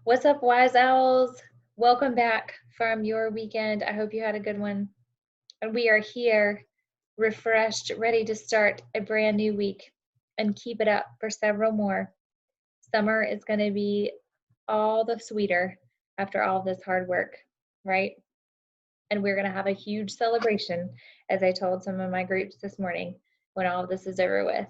What's up, wise owls? Welcome back from your weekend. I hope you had a good one. And we are here, refreshed, ready to start a brand new week and keep it up for several more. Summer is going to be all the sweeter after all this hard work, right? And we're going to have a huge celebration, as I told some of my groups this morning, when all of this is over with,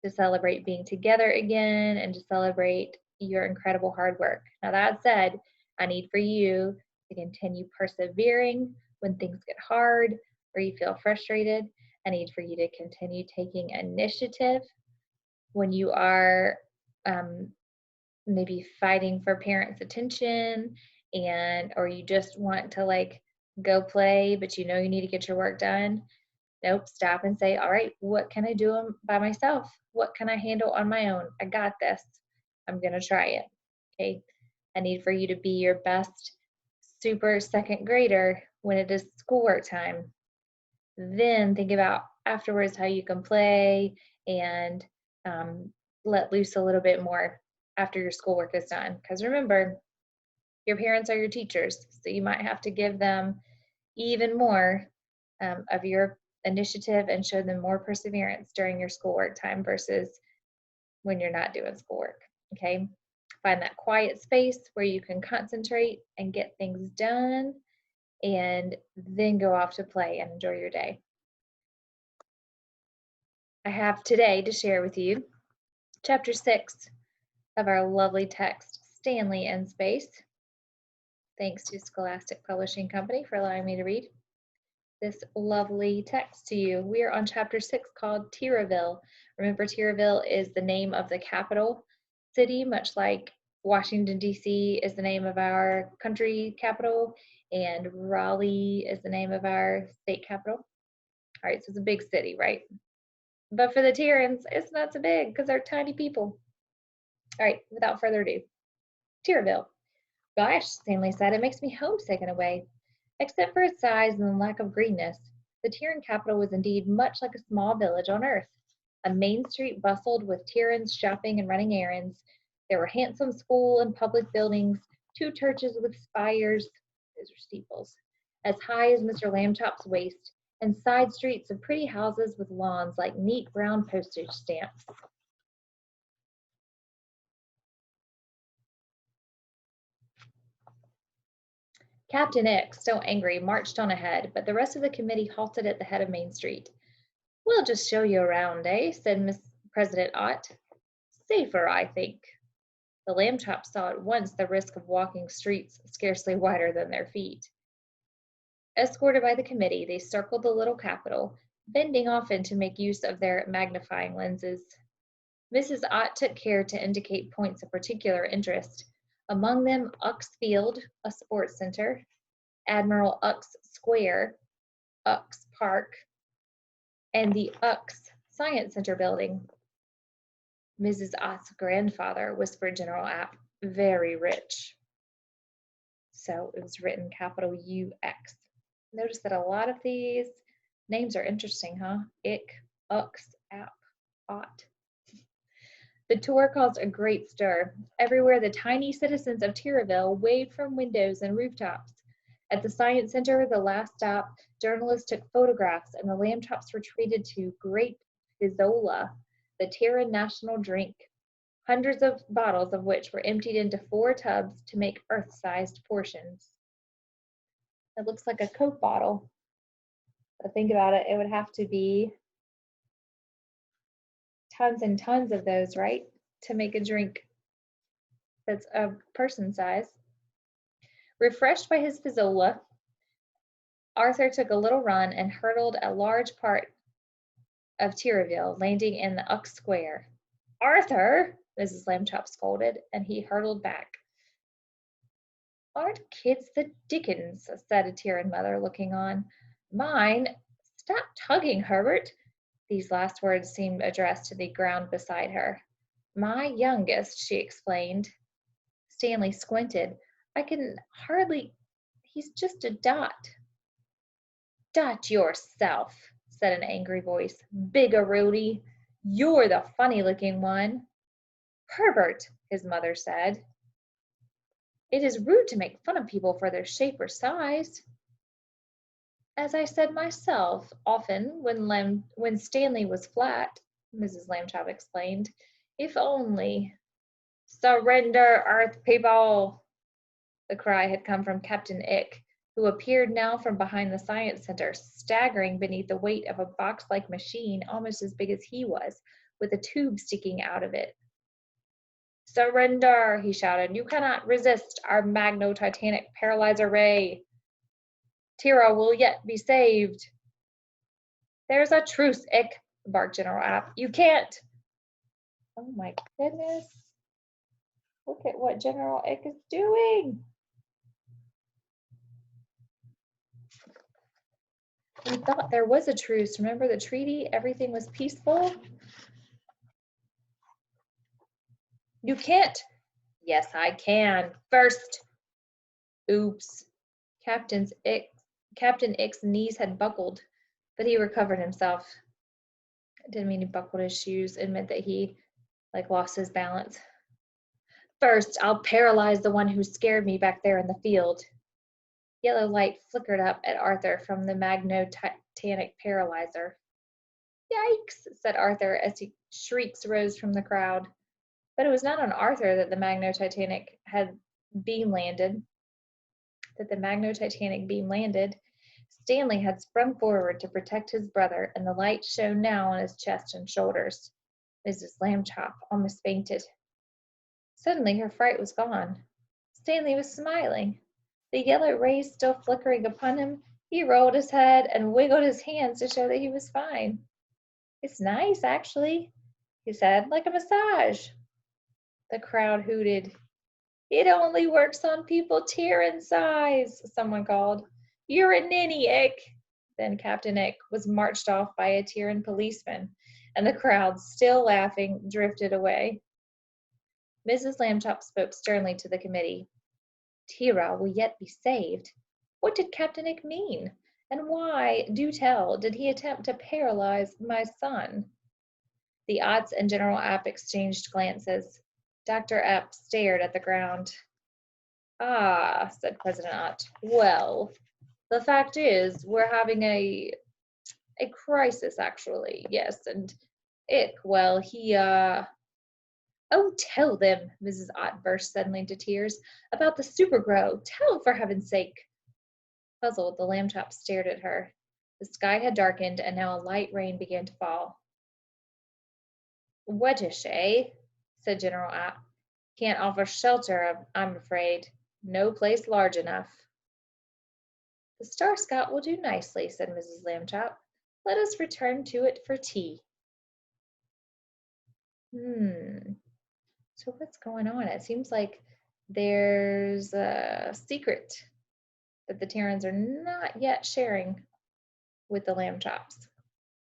to celebrate being together again and to celebrate your incredible hard work. Now, that said, I need for you to continue persevering when things get hard or you feel frustrated. I need for you to continue taking initiative when you are maybe fighting for parents' attention or you just want to like go play, but you know you need to get your work done. Nope, stop and say, all right, what can I do by myself? What can I handle on my own? I got this. I'm going to try it. Okay. I need for you to be your best super second grader when it is schoolwork time. Then think about afterwards how you can play and let loose a little bit more after your schoolwork is done. Because remember, your parents are your teachers, so you might have to give them even more of your initiative and show them more perseverance during your schoolwork time versus when you're not doing schoolwork. Okay, find that quiet space where you can concentrate and get things done, and then go off to play and enjoy your day. I have today to share with you chapter 6 of our lovely text, Stanley in Space. Thanks to Scholastic Publishing Company for allowing me to read this lovely text to you. We are on chapter 6 called Tiraville. Remember, Tiraville is the name of the capital city, much like Washington, D.C. is the name of our country capital, and Raleigh is the name of our state capital. All right, so it's a big city, right? But for the Tirans, it's not so big because they're tiny people. All right, without further ado, Tiraville. Gosh, Stanley said, it makes me homesick in a way. Except for its size and the lack of greenness, the Tiran capital was indeed much like a small village on earth. A main street bustled with Tirans shopping and running errands. There were handsome school and public buildings, 2 churches with spires, those are steeples, as high as Mr. Lambchop's waist, and side streets of pretty houses with lawns like neat brown postage stamps. Captain X, so angry, marched on ahead, but the rest of the committee halted at the head of Main Street. We'll just show you around, eh? Said Miss President Ott. Safer, I think. The Lambchops saw at once the risk of walking streets scarcely wider than their feet. Escorted by the committee, they circled the little capital, bending often to make use of their magnifying lenses. Mrs. Ott took care to indicate points of particular interest, among them Uck's Field, a sports center, Admiral Uck's Square, Uck's Park, and the Uck's Science Center building. Mrs. Ott's grandfather, whispered General App, very rich. So it was written capital U-X. Notice that a lot of these names are interesting, huh? Ick, Ucks, App, Ott. The tour caused a great stir. Everywhere the tiny citizens of Tiraville waved from windows and rooftops. At the Science Center, the last stop, journalists took photographs and the Lambchops were treated to grape Fizzola, the Tiran national drink, hundreds of bottles of which were emptied into 4 tubs to make Earth-sized portions. It looks like a Coke bottle. But think about it, it would have to be tons and tons of those, right? To make a drink that's a person size. Refreshed by his Fizzola, Arthur took a little run and hurdled a large part of Tiraville, landing in the Uck Square. Arthur, Mrs. Lambchop scolded, and he hurtled back. Aren't kids the dickens, said a Tiran mother, looking on. Mine, stop tugging, Herbert. These last words seemed addressed to the ground beside her. My youngest, she explained. Stanley squinted. I can hardly, he's just a Dot. Dot yourself, said an angry voice. Big-a-rooty, you're the funny-looking one. Herbert, his mother said. It is rude to make fun of people for their shape or size. As I said myself, often when Stanley was flat, Mrs. Lambchop explained. If only. Surrender, Earth people! The cry had come from Captain Ick, who appeared now from behind the Science Center, staggering beneath the weight of a box-like machine almost as big as he was, with a tube sticking out of it. Surrender, he shouted. You cannot resist our magno-titanic paralyzer ray. Tira will yet be saved. There's a truce, Ick, barked General App. You can't. Oh my goodness. Look at what General Ick is doing. We thought there was a truce. Remember the treaty? Everything was peaceful. You can't. Yes, I can. First. Oops. Captain Ick's knees had buckled, but he recovered himself. I didn't mean he buckled his shoes. It meant that he lost his balance. First, I'll paralyze the one who scared me back there in the field. Yellow light flickered up at Arthur from the magno-titanic paralyzer. Yikes, said Arthur as shrieks rose from the crowd. But it was not on Arthur that the magno-titanic beam landed. Stanley had sprung forward to protect his brother, and the light shone now on his chest and shoulders. Mrs. Lambchop almost fainted. Suddenly her fright was gone. Stanley was smiling. The yellow rays still flickering upon him, he rolled his head and wiggled his hands to show that he was fine. It's nice, actually, he said, like a massage. The crowd hooted. It only works on people Tyrion size, someone called. You're a ninny, Ick. Then Captain Ick was marched off by a Tyrion policeman, and the crowd, still laughing, drifted away. Mrs. Lambchop spoke sternly to the committee. Tira will yet be saved. What did Captain Ick mean? And why, do tell, did he attempt to paralyze my son? The Otts and General App exchanged glances. Dr. Epp stared at the ground. Ah, said President Ott. Well, the fact is, we're having a crisis, actually. Yes, and Ick, well, he, Oh, tell them, Mrs. Ott burst suddenly into tears, about the supergrow. Tell, for heaven's sake. Puzzled, the Lambchop stared at her. The sky had darkened, and now a light rain began to fall. Wettish, eh? Said General App. Can't offer shelter, I'm afraid. No place large enough. The Star Scout will do nicely, said Mrs. Lambchop. Let us return to it for tea. So what's going on? It seems like there's a secret that the Terrans are not yet sharing with the Lambchops.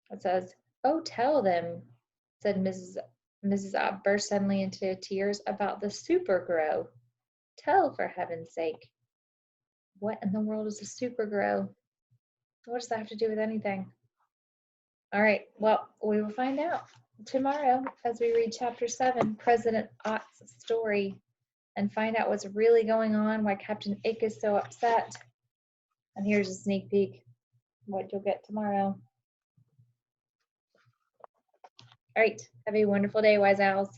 It says, oh, tell them, said Mrs. Ott burst suddenly into tears, about the supergrow. Tell, for heaven's sake. What in the world is a supergrow? What does that have to do with anything? All right, well, we will find out tomorrow as we read Chapter 7, President Ott's story, and find out what's really going on, why Captain Ick is so upset. And here's a sneak peek what you'll get tomorrow. All right, have a wonderful day, Wise Owls.